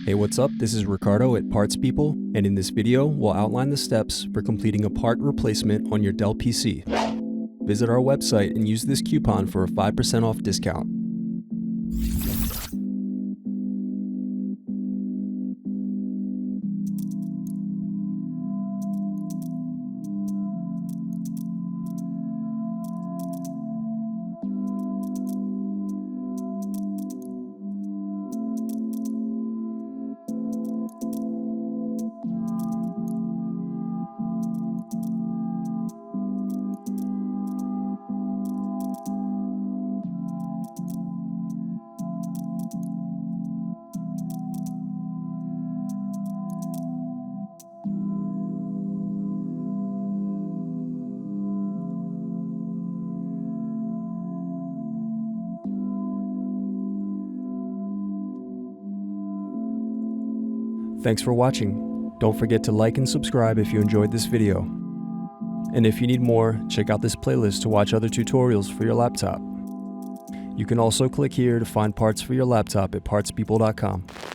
Hey, what's up? This is Ricardo at Parts People, and in this video, we'll outline the steps for completing a part replacement on your Dell PC. Visit our website and use this coupon for a 5% off discount. Thanks for watching. Don't forget to like and subscribe if you enjoyed this video. And if you need more, check out this playlist to watch other tutorials for your laptop. You can also click here to find parts for your laptop at partspeople.com.